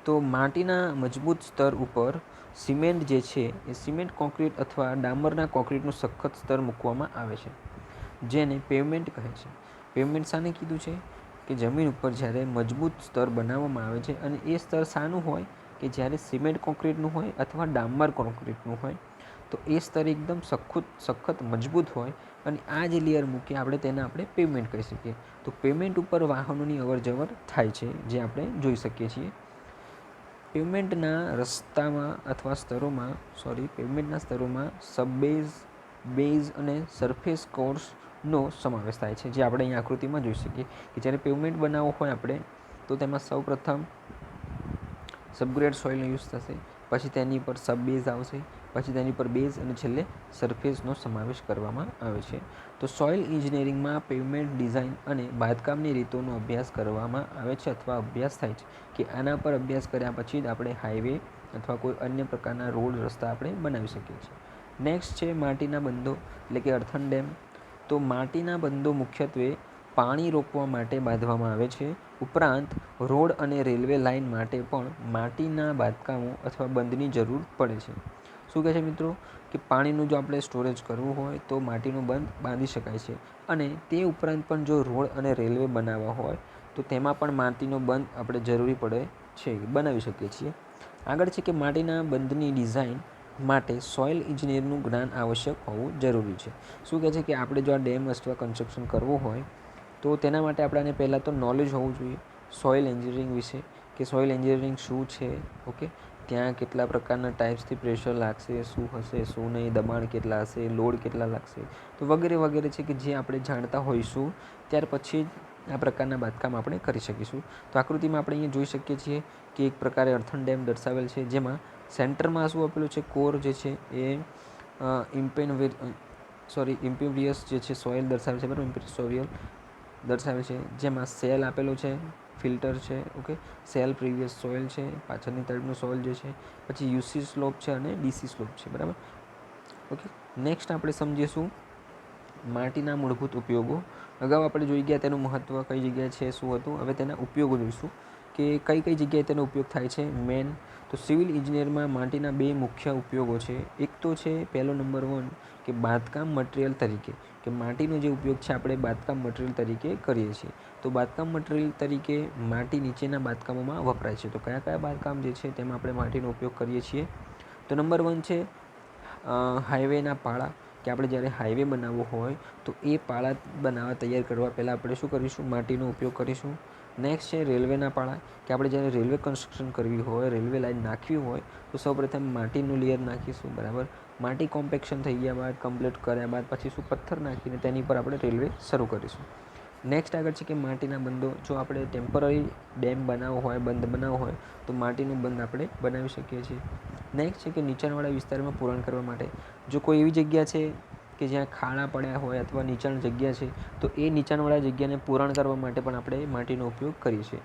તો માટીના મજબૂત સ્તર ઉપર સિમેન્ટ જે છે એ સિમેન્ટ કોન્ક્રીટ અથવા ડામરના કોન્ક્રીટનું સખત સ્તર મૂકવામાં આવે છે, જેને પેવમેન્ટ કહે છે. પેવમેન્ટ શાને કીધું છે કે જમીન ઉપર જ્યારે મજબૂત સ્તર બનાવવામાં આવે છે અને એ સ્તર શાનું હોય કે જ્યારે સિમેન્ટ કોન્ક્રીટનું હોય અથવા ડામર કોન્ક્રીટનું હોય, તો એ સ્તર એકદમ સખત મજબૂત હોય અને આ જે લેયર મૂકીએ આપણે તેને આપણે પેવમેન્ટ કહી શકીએ. તો પેવમેન્ટ ઉપર વાહનોની અવરજવર થાય છે જે આપણે જોઈ શકીએ છીએ. પેવમેન્ટના સ્તરોમાં સબબેઝ, બેઝ અને સરફેસ કોર્સનો સમાવેશ થાય છે, જે આપણે અહીં આકૃતિમાં જોઈ શકીએ કે જ્યારે પેવમેન્ટ બનાવવો હોય આપણે તો તેમાં સૌપ્રથમ સબગ્રેડ સોઇલનો યુઝ થશે, પછી તેની પર સબબેઝ આવશે, પછી તેની પર બેઝ અને છેલ્લે સરફેસનો સમાવેશ કરવામાં આવે છે. તો સોઇલ એન્જિનિયરિંગમાં પેવમેન્ટ ડિઝાઇન અને બાંધકામની રીતોનો અભ્યાસ કરવામાં આવે છે અથવા અભ્યાસ થાય છે કે આના પર અભ્યાસ કર્યા પછી જ આપણે હાઈવે અથવા કોઈ અન્ય પ્રકારના રોડ, રસ્તા આપણે બનાવી શકીએ છીએ. નેક્સ્ટ છે માટીના બંધો એટલે કે અર્થન ડેમ. તો માટીના બંધો મુખ્યત્વે પાણી રોકવા માટે બાંધવામાં આવે છે. ઉપરાંત રોડ અને રેલવે લાઇન માટે પણ માટીના બાંધકામો અથવા બંધની જરૂર પડે છે. શું કહે છે મિત્રો કે પાણીનું જો આપણે સ્ટોરેજ કરવું હોય તો માટીનું બંધ બાંધી શકાય છે, અને તે ઉપરાંત પણ જો રોડ અને રેલવે બનાવવા હોય તો તેમાં પણ માટીનો બંધ આપણે જરૂરી પડે છે, બનાવી શકીએ છીએ. આગળ છે કે માટીના બંધની ડિઝાઇન માટે સોઇલ ઇજનેરનું જ્ઞાન આવશ્યક હોવું જરૂરી છે. શું કહે છે કે આપણે જો આ ડેમ અથવા કન્સ્ટ્રક્શન કરવું હોય તો તેના માટે આપણને પહેલાં તો નોલેજ હોવું જોઈએ સોઇલ એન્જિનિયરિંગ વિશે, કે સોઇલ એન્જિનિયરિંગ શું છે. ઓકે, ત્યાં કેટલા પ્રકારના ટાઈપ્સથી પ્રેશર લાગશે, શું હશે, શું નહીં, દબાણ કેટલા હશે, લોડ કેટલા લાગશે, તો વગેરે વગેરે છે કે જે આપણે જાણતા હોઈશું ત્યાર પછી જ આ પ્રકારના બાંધકામ આપણે કરી શકીશું. તો આકૃતિમાં આપણે અહીંયા જોઈ શકીએ છીએ કે એક પ્રકારે અર્થન ડેમ દર્શાવેલ છે, જેમાં સેન્ટરમાં શું આપેલું છે, કોર જે છે એ ઇમ્પેરિયસ જે છે સોઇલ દર્શાવે છે, બરાબર, ઇમ્પેરિયસ સોઇલ દર્શાવે છે, જેમાં સેલ આપેલો છે, ફિલ્ટર છે, ઓકે, સેલ પ્રીવિયસ સોઇલ છે, પાછળની ટાઈપનું સોઇલ જે છે, પછી યુસી સ્લોપ છે અને ડીસી સ્લોપ છે, બરાબર. ઓકે, નેક્સ્ટ આપણે સમજીશું માટીના મૂળભૂત ઉપયોગો. અગાઉ આપણે જોઈ ગયા તેનું મહત્ત્વ કઈ જગ્યાએ છે, શું હતું. હવે તેના ઉપયોગો જોઈશું કે કઈ કઈ જગ્યાએ તેનો ઉપયોગ થાય છે. મેન તો સિવિલ ઇજનેરમાં માટીના 2 મુખ્ય ઉપયોગો છે. એક તો છે પહેલો નંબર 1 કે બાંધકામ મટીરિયલ તરીકે, કે માટીનો જે ઉપયોગ છે આપણે બાંધકામ મટીરિયલ તરીકે કરીએ છીએ. તો બાંધકામ મટીરિયલ તરીકે માટી નીચેના બાંધકામોમાં વપરાય છે. તો કયા કયા બાંધકામ જે છે તેમાં આપણે માટીનો ઉપયોગ કરીએ છીએ. તો નંબર 1 છે હાઈવેના પાળા, કે આપણે જ્યારે હાઈવે બનાવવો હોય તો એ પાળા બનાવવા તૈયાર કરવા પહેલાં આપણે શું કરીશું, માટીનો ઉપયોગ કરીશું. નેક્સ્ટ છે રેલવેના પાળા, કે આપણે જ્યારે રેલવે કન્સ્ટ્રક્શન કરવી હોય, રેલવે લાઇન નાખવી હોય તો સૌપ્રથમ માટીનું લેયર નાખીશું, બરાબર. માટી કોમ્પેક્શન થઈ ગયા બાદ, કમ્પ્લીટ કર્યા બાદ પછી શું પથ્થર નાખીને તેની પર આપણે રેલવે શરૂ કરીશું. નેક્સ્ટ આગળ છે કે માટીના બંધો. જો આપણે ટેમ્પરરી ડેમ બનાવવો હોય, બંધ બનાવવો હોય તો માટીનો બંધ આપણે બનાવી શકીએ છીએ. નેક્સ્ટ છે કે નીચાણવાળા વિસ્તારમાં પુરાણ કરવા માટે, જો કોઈ એવી જગ્યા છે કે જ્યાં ખાડા પડ્યા હોય અથવા નીચાણ જગ્યા છે તો એ નીચાણવાળા જગ્યાને પુરાણ કરવા માટે પણ આપણે માટીનો ઉપયોગ કરીએ છીએ.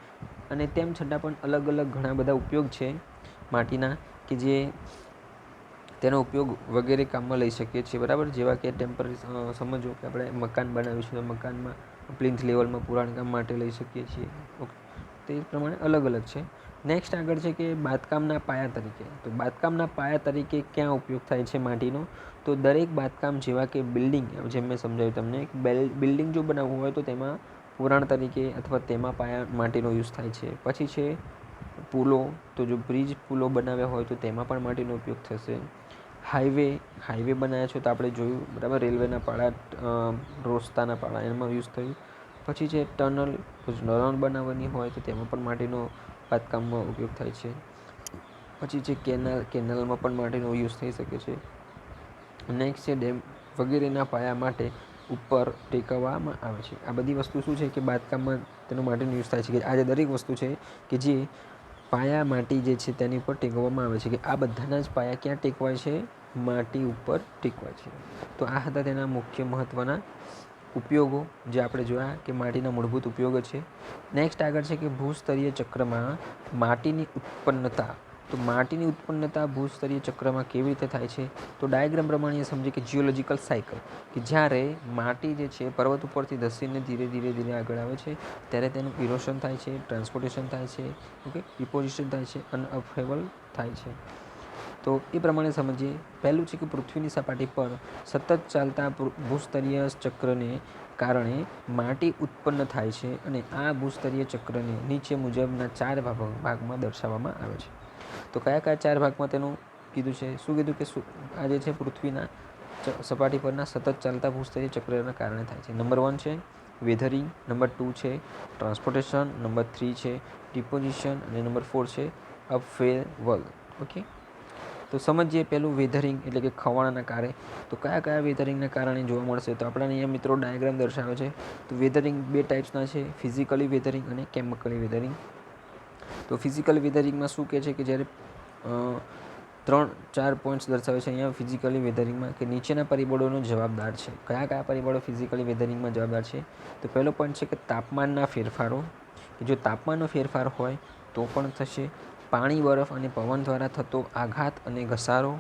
અને તેમ છતાં પણ અલગ અલગ ઘણા બધા ઉપયોગ છે માટીના, કે જે તેનો ઉપયોગ વગેરે કામમાં લઈ શકીએ છીએ, બરાબર. જેવા કે ટેમ્પરરી, સમજો કે આપણે મકાન બનાવ્યું છે તો મકાનમાં પ્લિન્થ લેવલમાં પુરાણ કામ માટે લઈ શકીએ છીએ. ઓકે, તે પ્રમાણે અલગ અલગ છે. નેક્સ્ટ આગળ છે કે બાંધકામના પાયા તરીકે. તો બાંધકામના પાયા તરીકે ક્યાં ઉપયોગ થાય છે માટીનો? તો દરેક બાંધકામ જેવા કે બિલ્ડિંગ, જેમ મેં સમજાવ્યું તમને, બિલ્ડિંગ જો બનાવવું હોય તો તેમાં પુરાણ તરીકે અથવા તેમાં પાયા માટીનો યુઝ થાય છે. પછી છે પુલો, તો જો બ્રિજ પુલો બનાવ્યા હોય તો તેમાં પણ માટીનો ઉપયોગ થશે. હાઈવે બનાવ્યા છે તો આપણે જોયું, બરાબર, રેલવેના પાળા, રસ્તાના પાળા, એમાં યુઝ થયું. પછી છે ટનલ બનાવવાની હોય તો તેમાં પણ માટીનો બાંધકામમાં ઉપયોગ થાય છે. પછી છે કેનાલમાં પણ માટીનો યુઝ થઈ શકે છે. નેક્સ્ટ છે ડેમ વગેરેના પાયા માટે ઉપર ટેકવવામાં આવે છે. આ બધી વસ્તુ શું છે કે બાંધકામમાં તેનો માટીનો યુઝ થાય છે. કે આ જે દરેક વસ્તુ છે કે જે પાયા માટી જે છે તેની ઉપર ટેકવવામાં આવે છે, કે આ બધાના જ પાયા ક્યાં ટેકવાય છે? માટી ઉપર ટેકવાય છે. તો આ હતા તેના મુખ્ય મહત્ત્વના ઉપયોગો જે આપણે જોયા કે માટીના મૂળભૂત ઉપયોગો છે. નેક્સ્ટ આગળ છે કે ભૂસ્તરીય ચક્રમાં માટીની ઉત્પન્નતા. તો માટીની ઉત્પન્નતા ભૂસ્તરીય ચક્રમાં કેવી રીતે થાય છે? તો ડાયાગ્રામ પ્રમાણે સમજીએ કે જીઓલોજિકલ સાયકલ, કે જ્યારે માટી જે છે પર્વત ઉપરથી ધસીને ધીરે ધીરે આગળ આવે છે ત્યારે તેનું ઇરોશન થાય છે, ટ્રાન્સપોર્ટેશન થાય છે, ઓકે, ડિપોઝિશન થાય છે અને અપહેવલ થાય છે. તો એ પ્રમાણે સમજીએ. પહેલું છે કે પૃથ્વીની સપાટી પર સતત ચાલતા ભૂસ્તરીય ચક્રને કારણે માટી ઉત્પન્ન થાય છે અને આ ભૂસ્તરીય ચક્રને નીચે મુજબના 4 ભાગમાં દર્શાવવામાં આવે છે. તો કયા કયા 4 ભાગમાં તેનું કીધું છે? શું કીધું કે આ જે છે પૃથ્વીના સપાટી પરના સતત ચાલતા ભૂસ્તરીય ચક્રના કારણે થાય છે. નંબર 1 છે વેધરિંગ, નંબર 2 છે ટ્રાન્સપોર્ટેશન, નંબર 3 છે ડિપોઝિશન અને નંબર 4 છે અપહેવલ. ઓકે, તો સમજીએ પહેલું વેધરિંગ એટલે કે ખવણના કારણે. તો કયા કયા વેધરિંગના કારણે જોવા મળશે? તો આપણા અહીંયા મિત્રો ડાયાગ્રામ દર્શાવે છે. તો વેધરિંગ 2 ટાઈપ્સના છે, ફિઝિકલી વેધરિંગ અને કેમિકલી વેધરિંગ. તો ફિઝિકલ વેધરિંગમાં શું કહે છે કે જ્યારે 3-4 પોઈન્ટ્સ દર્શાવે છે અહીંયા ફિઝિકલી વેધરિંગમાં, કે નીચેના પરિબળોનો જવાબદાર છે. કયા કયા પરિબળો ફિઝિકલી વેધરિંગમાં જવાબદાર છે? તો પહેલો પોઈન્ટ છે કે તાપમાનના ફેરફારો, કે જો તાપમાનનો ફેરફાર હોય તો પણ થશે. પાણી, બરફ અને પવન દ્વારા થતો આઘાત અને ઘસારો.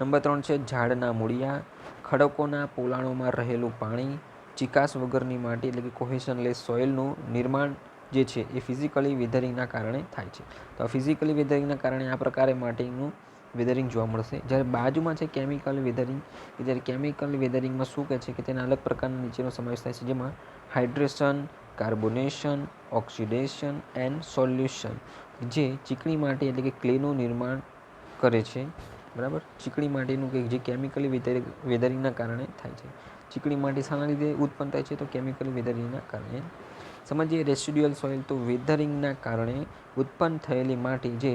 નંબર 3 છે ઝાડના મૂળિયા, ખડકોના પોલાણોમાં રહેલું પાણી, ચિકાસ વગરની માટી એટલે કે કોહેશનલેસ સોઇલનું નિર્માણ જે છે એ ફિઝિકલી વેધરિંગના કારણે થાય છે. તો આ ફિઝિકલી વેધરિંગના કારણે આ પ્રકારે માટીનું વેધરિંગ જોવા મળશે. જ્યારે બાજુમાં છે કેમિકલ વેધરિંગ, કે જ્યારે કેમિકલ વેધરિંગમાં શું કહે છે કે તેના અલગ પ્રકારના નીચેનો સમાવેશ થાય છે, જેમાં hydration, carbonation, oxidation and solution, જે ચીકણી માટી એટલે કે ક્લેનું નિર્માણ કરે છે, બરાબર. ચીકણી માટીનું કે જે કેમિકલી વેધરિંગના કારણે થાય છે. ચીકણી માટી શાના લીધે ઉત્પન્ન થાય છે? તો કેમિકલ વેધરિંગના કારણે. સમજીએ રેસિડ્યુઅલ સોઇલ. તો વેધરિંગના કારણે ઉત્પન્ન થયેલી માટી જે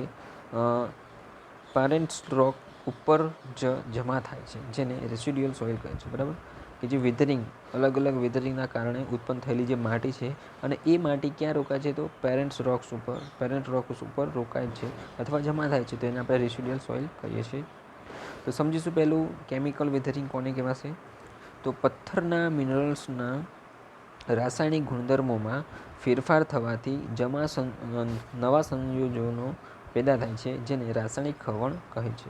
પેરેન્ટ રોક ઉપર જ જમા થાય છે, જેને રેસિડ્યુઅલ સોઇલ કહે છે, બરાબર. કે જે વેધરિંગ, અલગ અલગ વેધરિંગના કારણે ઉત્પન્ન થયેલી જે માટી છે અને એ માટી ક્યાં રોકાય છે? તો પેરેન્ટ રોક્સ ઉપર રોકાય છે અથવા જમા થાય છે, તો એને આપણે રેસિડ્યુઅલ સોઇલ કહીએ છીએ. તો સમજીશું પહેલું કેમિકલ વેધરિંગ કોને કહેવાશે? તો પથ્થરના મિનરલ્સના રાસાયણિક ગુણધર્મોમાં ફેરફાર થવાથી નવા સંયોજનો પેદા થાય છે, જેને રાસાયણિક ખવણ કહે છે.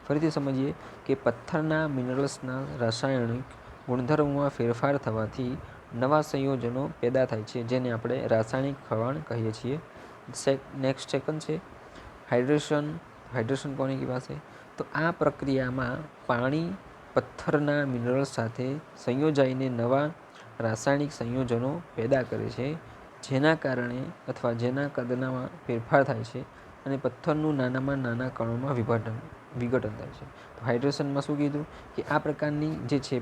ફરીથી સમજીએ કે પથ્થરના મિનરલ્સના રાસાયણિક ગુણધર્મોમાં ફેરફાર થવાથી નવા સંયોજનો પેદા થાય છે, જેને આપણે રાસાયણિક ખવણ કહીએ છીએ. નેક્સ્ટ સેકન્ડ છે હાઇડ્રેશન કોને કહેવાશે? તો આ પ્રક્રિયામાં પાણી પથ્થરના મિનરલ્સ સાથે સંયોજાઈને નવા રાસાયણિક સંયોજનો પેદા કરે છે, જેના કારણે અથવા જેના કદમાં ફેરફાર થાય છે અને પથ્થરનું નાનામાં નાના કણોમાં વિઘટન થાય છે. તો હાઇડ્રેશનમાં શું કીધું કે આ પ્રકારની જે છે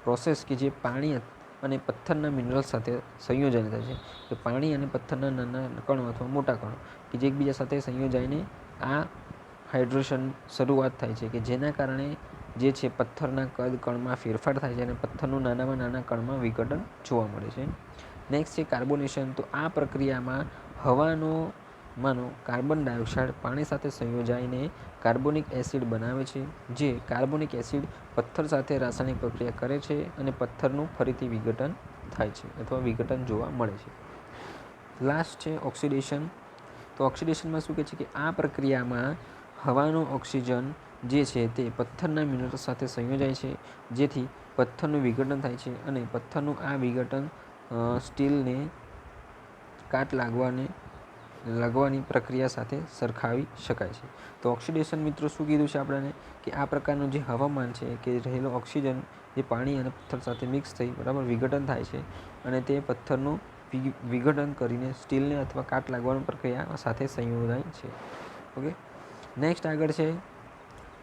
પ્રોસેસ કે જે પાણી અને પથ્થરના મિનરલ્સ સાથે સંયોજન થાય છે. તો પાણી અને પથ્થરના નાના કણો અથવા મોટા કણો કે જે એકબીજા સાથે સંયોજાઈને આ હાઇડ્રેશન શરૂઆત થાય છે, કે જેના કારણે જે છે પથ્થરના કદ કણમાં ફેરફાર થાય છે અને પથ્થરનું નાનામાં નાના કણમાં વિઘટન જોવા મળે છે. નેક્સ્ટ છે કાર્બોનેશન. તો આ પ્રક્રિયામાં હવાનો કાર્બન ડાયોક્સાઇડ પાણી સાથે સંયોજાઈને કાર્બોનિક એસિડ બનાવે છે, જે કાર્બોનિક એસિડ પથ્થર સાથે રાસાયણિક પ્રક્રિયા કરે છે અને પથ્થરનું ફરીથી વિઘટન થાય છે અથવા વિઘટન જોવા મળે છે. લાસ્ટ છે ઓક્સિડેશન. તો ઓક્સિડેશનમાં શું કહે છે કે આ પ્રક્રિયામાં હવાનો ઓક્સિજન જે છે તે પથ્થરના મિનરલ્સ સાથે સંયોજાય છે, જેથી પથ્થરનું વિઘટન થાય છે અને પથ્થરનું આ વિઘટન સ્ટીલને કાટ લાગવાની પ્રક્રિયા સાથે સરખાવી શકાય છે. તો ઓક્સિડેશન મિત્રો શું કીધું છે આપણને કે આ પ્રકારનું જે હવામાન છે કે રહેલો ઓક્સિજન જે પાણી અને પથ્થર સાથે મિક્સ થઈ બરાબર વિઘટન થાય છે અને તે પથ્થરનું વિઘટન કરીને સ્ટીલને અથવા કાટ લાગવાની પ્રક્રિયા સાથે સંયોજાય છે. ઓકે, નેક્સ્ટ આગળ છે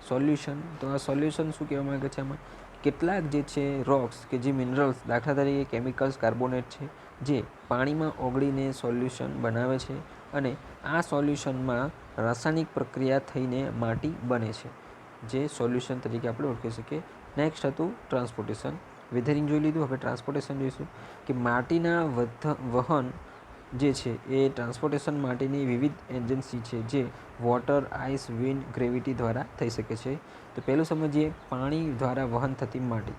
સોલ્યુશન. તો આ સોલ્યુશન શું કહેવા માંગે છે આમાં, કેટલાક જે છે રોક્સ કે જે મિનરલ્સ દાખલા તરીકે કેમિકલ્સ, કાર્બોનેટ છે, જે પાણીમાં ઓગળીને સોલ્યુશન બનાવે છે અને આ સોલ્યુશનમાં રાસાયણિક પ્રક્રિયા થઈને માટી બને છે, જે સોલ્યુશન તરીકે આપણે ઓળખી શકીએ. નેક્સ્ટ હતું ટ્રાન્સપોર્ટેશન. વેધરિંગ જોઈ લીધું, હવે ટ્રાન્સપોર્ટેશન જોઈશું કે માટીના વહન જે છે એ ટ્રાન્સપોર્ટેશન માટેની વિવિધ એજન્સી છે, જે વોટર, આઇસ, વિન્ડ, ગ્રેવિટી દ્વારા થઈ શકે છે. તો પહેલું સમજીએ પાણી દ્વારા વહન થતી માટી.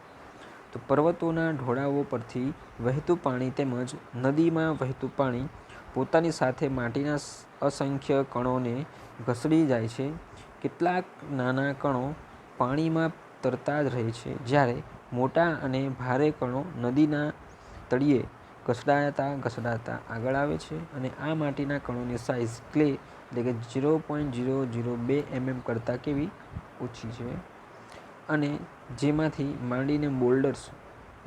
તો પર્વતોના ઢોળાવો પરથી વહેતું પાણી તેમજ નદીમાં વહેતું પાણી પોતાની સાથે માટીના અસંખ્ય કણોને ઘસડી જાય છે. કેટલાક નાના કણો પાણીમાં તરતા જ રહે છે, જ્યારે મોટા અને ભારે કણો નદીના તળિયે ઘસડાતા આગળ આવે છે અને આ માટીના કણોની સાઇઝ ક્લે એટલે કે 0.002 mm કરતાં કેવી ઓછી છે અને જેમાંથી માંડીને બોલ્ડર્સ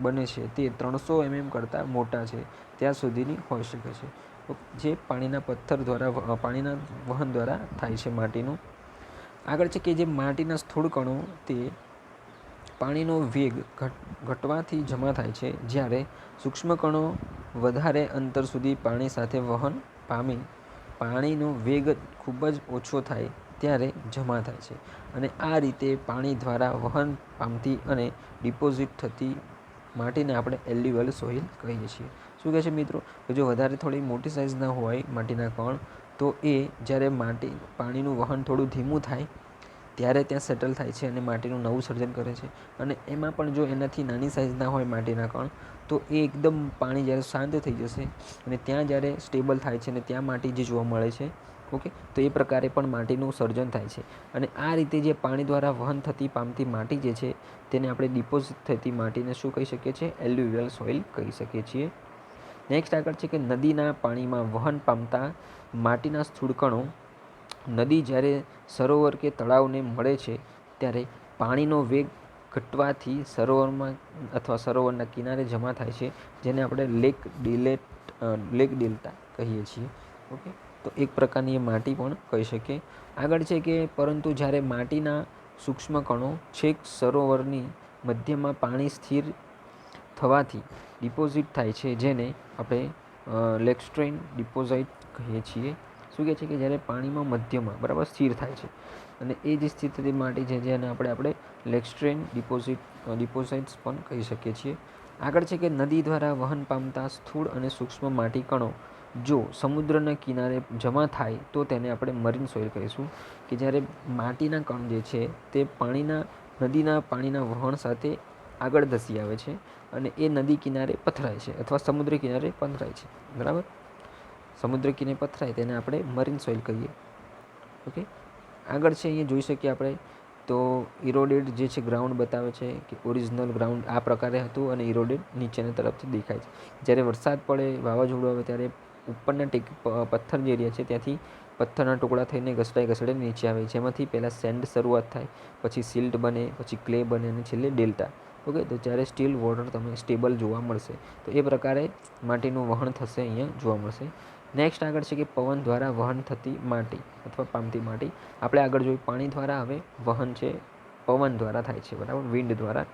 બને છે તે 300 mm કરતાં મોટા છે ત્યાં સુધીની હોઈ શકે છે, જે પાણીના વહન દ્વારા થાય છે માટીનું. આગળ છે કે જે માટીના સ્થૂળ કણો તે પાણીનો વેગ ઘટવાથી જમા થાય છે, જ્યારે સૂક્ષ્મ કણો વધારે અંતર સુધી પાણી સાથે વહન પામી પાણીનો વેગ ખૂબ જ ઓછો થાય ત્યારે જમા થાય છે અને આ રીતે પાણી દ્વારા વહન પામતી અને ડિપોઝિટ થતી માટીને આપણે એલ્યુવિયલ સોઇલ કહીએ છીએ. શું કહે છે મિત્રો કે જો વધારે થોડી મોટી સાઇઝના હોય માટીના કણ તો એ જ્યારે પાણીનું વહન થોડું ધીમું થાય ત્યારે ત્યાં સેટલ થાય છે અને માટીનું નવું સર્જન કરે છે. અને એમાં પણ જો એનાથી નાની સાઇઝના હોય માટીના કણ તો એ એકદમ પાણી જ્યારે શાંત થઈ જશે અને ત્યાં જ્યારે સ્ટેબલ થાય છે અને ત્યાં માટી જે જોવા મળે છે, ઓકે, તો એ પ્રકારે પણ માટીનું સર્જન થાય છે અને આ રીતે જે પાણી દ્વારા વહન થતી પામતી માટી જે છે તેને આપણે ડિપોઝિટ થતી માટીને શું કહી શકીએ છીએ, એલ્યુવિયલ સોઇલ કહી શકીએ છીએ. નેક્સ્ટ આગળ છે કે નદીના પાણીમાં વહન પામતા માટીના સ્થૂળ કણો નદી જ્યારે સરોવર કે તળાવને મળે છે ત્યારે પાણીનો વેગ ઘટવાથી સરોવરમાં અથવા સરોવરના કિનારે જમા થાય છે, જેને આપણે લેક ડેલ્ટા કહીએ છીએ. ઓકે, તો એક પ્રકારની માટી પણ કહી શકીએ. આગળ છે કે પરંતુ જ્યારે માટીના સૂક્ષ્મ કણો છેક સરોવરની મધ્યમાં પાણી સ્થિર થવાથી ડિપોઝિટ થાય છે, જેને આપણે લેક્સ્ટ્રેન ડિપોઝાઇટ કહીએ છીએ. શું કહે છે કે જ્યારે પાણીમાં મધ્યમાં બરાબર સ્થિર થાય છે અને એ જે સ્થિતિ માટી છે જેને આપણે લેક્સ્ટ્રેન ડિપોઝાઇટ્સ પણ કહી શકીએ છીએ. આગળ છે કે નદી દ્વારા વહન પામતા સ્થૂળ અને સૂક્ષ્મ માટી કણો જો સમુદ્રના કિનારે જમા થાય તો તેને આપણે મરીન સોઇલ કહીશું. કે જ્યારે માટીના કણ જે છે તે નદીના પાણીના વહન સાથે આગળ ધસી આવે છે અને એ નદી કિનારે પથરાય છે અથવા સમુદ્ર કિનારે પથરાય છે, બરાબર. સમુદ્ર કિનારે પથરાય તેને આપણે મરીન સોઇલ કહીએ. ઓકે, આગળ છે અહીંયા જોઈ શકીએ આપણે તો ઇરોડેડ જે છે ગ્રાઉન્ડ બતાવે છે કે ઓરિજિનલ ગ્રાઉન્ડ આ પ્રકારે હતું અને ઇરોડેડ નીચેની તરફથી દેખાય છે. જ્યારે વરસાદ પડે, વાવાઝોડું આવે ત્યારે ઉપરના પથ્થર જે એરિયા છે ત્યાંથી પથ્થરના ટુકડા થઈને ઘસડાઈ નીચે આવે, જેમાંથી પહેલાં સેન્ડ શરૂઆત થાય, પછી સિલ્ટ બને, પછી ક્લે બને અને છેલ્લે ડેલ્ટા. ઓકે, તો જ્યારે સ્ટીલ વોટર તમને સ્ટેબલ જોવા મળશે તો એ પ્રકારે માટીનું વહન થશે અહીંયા જોવા મળશે. નેક્સ્ટ આગળ છે કે પવન દ્વારા વહન થતી માટી અથવા પામતી માટી. આપણે આગળ જોયું પાણી દ્વારા, હવે વહન છે પવન દ્વારા થાય છે, બરાબર, વિન્ડ દ્વારા.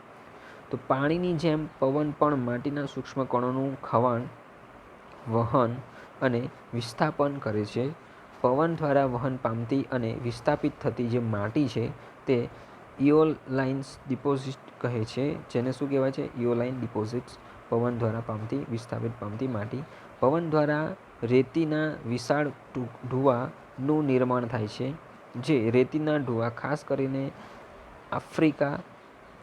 તો પાણીની જેમ પવન પણ માટીના સૂક્ષ્મ કણોનું ખવાણ, વહન અને વિસ્થાપન કરે છે. પવન દ્વારા વહન પામતી અને વિસ્થાપિત થતી જે માટી છે તે ઇઓલાઇન્સ ડિપોઝિટ કહે છે. જેને શું કહેવાય છે, ઇઓલાઇન ડિપોઝિટ્સ. પવન દ્વારા વિસ્થાપિત પામતી માટી. પવન દ્વારા રેતીના વિશાળ ઢૂવાનું નિર્માણ થાય છે. જે રેતીના ઢૂવા ખાસ કરીને આફ્રિકા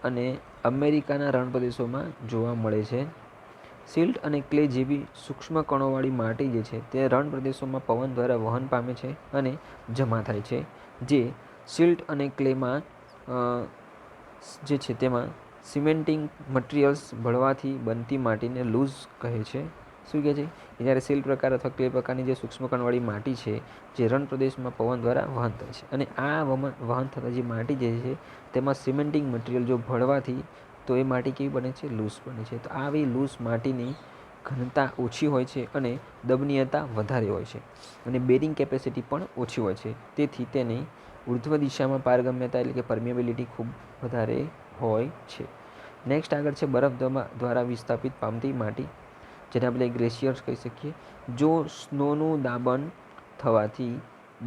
અને અમેરિકાના રણપ્રદેશોમાં જોવા મળે છે. સિલ્ટ અને ક્લે જેવી સૂક્ષ્મ કણોવાળી માટી જે છે તે રણપ્રદેશોમાં પવન દ્વારા વહન પામે છે અને જમા થાય છે, જે સિલ્ટ અને ક્લેમાં જે છે તેમાં સિમેન્ટિંગ મટીરિયલ્સ ભળવાથી બનતી માટીને લૂઝ કહે છે. શું કહે છે? જ્યારે સિલ્ટ પ્રકાર અથવા ક્લે પ્રકારની જે સૂક્ષ્મ કણવાળી માટી છે જે રણ પ્રદેશમાં પવન દ્વારા વહન થાય છે, અને આ વહન થતા જે માટી જે છે તેમાં સિમેન્ટિંગ મટીરિયલ જો ભળવાથી તો એ માટી કેવી બને છે? લૂઝ બને છે. તો આવી લૂઝ માટીની ઘનતા ઓછી હોય છે અને દબનીયતા વધારે હોય છે, અને બેરિંગ કેપેસિટી પણ ઓછી હોય છે. તેથી તેની ઉર્ધ્વ દિશામાં પારગમ્યતા એટલે કે પરમિએબિલિટી ખૂબ વધારે હોય છે. નેક્સ્ટ આગળ છે બરફ દ્વારા વિસ્થાપિત પામતી માટી, જેને આપણે ગ્લેશિયર્સ કહી શકીએ. જો સ્નોનું દાબન થવાથી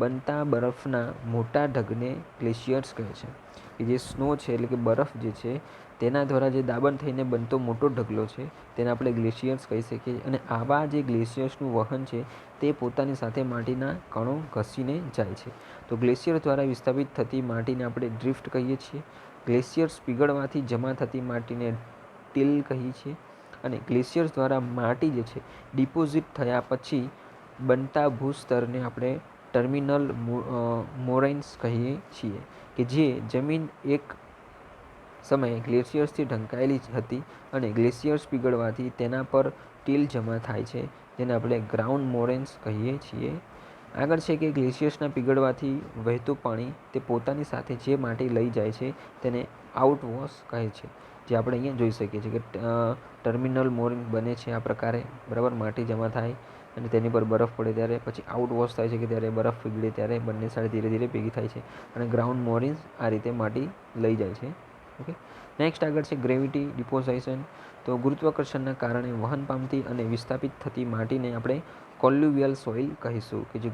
બનતા બરફના મોટા ઢગને ગ્લેશિયર્સ કહે છે. કે જે સ્નો છે એટલે કે બરફ જે છે તેના દ્વારા જે દાબન થઈને બનતો મોટો ઢગલો છે તેને આપણે ગ્લેશિયર્સ કહી શકીએ. અને આવા જે ગ્લેશિયર્સનું વહન છે તે પોતાની સાથે માટીના કણો ઘસીને જાય છે. તો ગ્લેશિયર દ્વારા વિસ્થાપિત થતી માટીને આપણે ડ્રિફ્ટ કહીએ છીએ. ગ્લેશિયર્સ પીગળવાથી જમા થતી માટીને ટીલ કહીએ છીએ. અને ગ્લેશિયર્સ દ્વારા માટી જે છે ડિપોઝિટ થયા પછી બનતા ભૂસ્તરને આપણે ટર્મિનલ મોરેન્સ કહીએ છીએ, કે જે જમીન એક સમયે ગ્લેશિયર્સથી ઢંકાયેલી હતી અને ગ્લેશિયર્સ પીગળવાથી તેના પર ટીલ જમા થાય છે, જેને આપણે ગ્રાઉન્ડ મોરેન્સ કહીએ છીએ. આગળ છે કે ગ્લેશિયર્સના પીગળવાથી વહેતું પાણી તે પોતાની સાથે જે માટી લઈ જાય છે તેને આઉટવોશ કહે છે, જે આપણે અહીંયા જોઈ શકીએ છીએ કે ટર્મિનલ મોરિંગ બને છે આ પ્રકારે, બરાબર. માટી જમા થાય અને તેની પર બરફ પડે ત્યારે પછી આઉટવોશ થાય છે કે ત્યારે બરફ પીગળે ત્યારે બંને સાઈડ ધીરે ધીરે ભેગી થાય છે અને ગ્રાઉન્ડ મોરિન્સ આ રીતે માટી લઈ જાય છે. ઓકે. નેક્સ્ટ આગળ છે ગ્રેવિટી ડિપોઝાઇશન. તો ગુરુત્વાકર્ષણના કારણે વહન પામતી અને વિસ્થાપિત થતી માટીને આપણે કોલ્યુવિયલ સોઇલ કહીશું, કે જે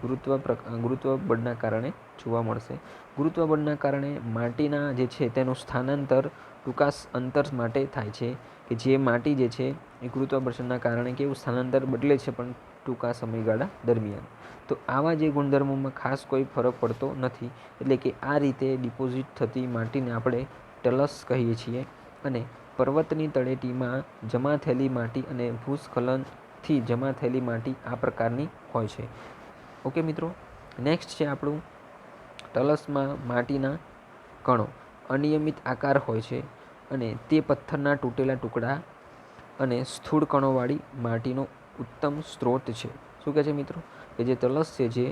ગુરુત્વ બળના કારણે જોવા મળશે. ગુરુત્વ બળના કારણે માટીના જે છે તેનું સ્થાનાંતર ટૂંકા અંતર માટે થાય છે, કે જે માટી જે છે એ ગુરુત્વાકર્ષણના કારણે કેવું સ્થાનાંતર બદલે છે પણ ટૂંકા સમયગાળા દરમિયાન. તો આવા જે ગુણધર્મોમાં ખાસ કોઈ ફરક પડતો નથી, એટલે કે આ રીતે ડિપોઝિટ થતી માટીને આપણે ટલસ કહીએ છીએ. અને પર્વતની તળેટીમાં જમા થયેલી માટી અને ભૂસ્ખલનથી જમા થયેલી માટી આ પ્રકારની હોય છે. ઓકે મિત્રો. નેક્સ્ટ છે આપણું ટલસમાં માટીના કણો અનિયમિત આકાર હોય છે અને તે પથ્થરના તૂટેલા ટુકડા અને સ્થૂળ કણોવાળી માટીનો ઉત્તમ સ્ત્રોત છે. શું કહે છે મિત્રો? કે જે તલસ છે જે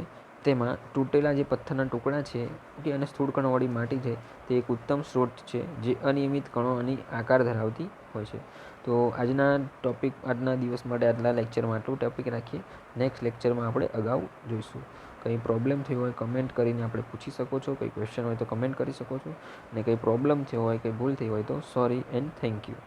તેમાં તૂટેલા જે પથ્થરના ટુકડા છે ઓકે અને સ્થૂળ કણોવાળી માટી છે તે એક ઉત્તમ સ્ત્રોત છે જે અનિયમિત કણોની આકાર ધરાવતી હોય છે. તો આજના દિવસ માટે આટલા લેક્ચરમાં આટલું ટોપિક રાખીએ. નેક્સ્ટ લેક્ચરમાં આપણે અગાઉ જોઈશું. કંઈ પ્રોબ્લેમ થયો હોય કમેન્ટ કરીને આપણે પૂછી શકો છો, કંઈ ક્વેશ્ચન હોય તો કમેન્ટ કરી શકો છો, અને કંઈ પ્રોબ્લેમ થયો હોય કંઈ ભૂલ થઈ હોય તો સોરી એન્ડ થેન્ક યુ.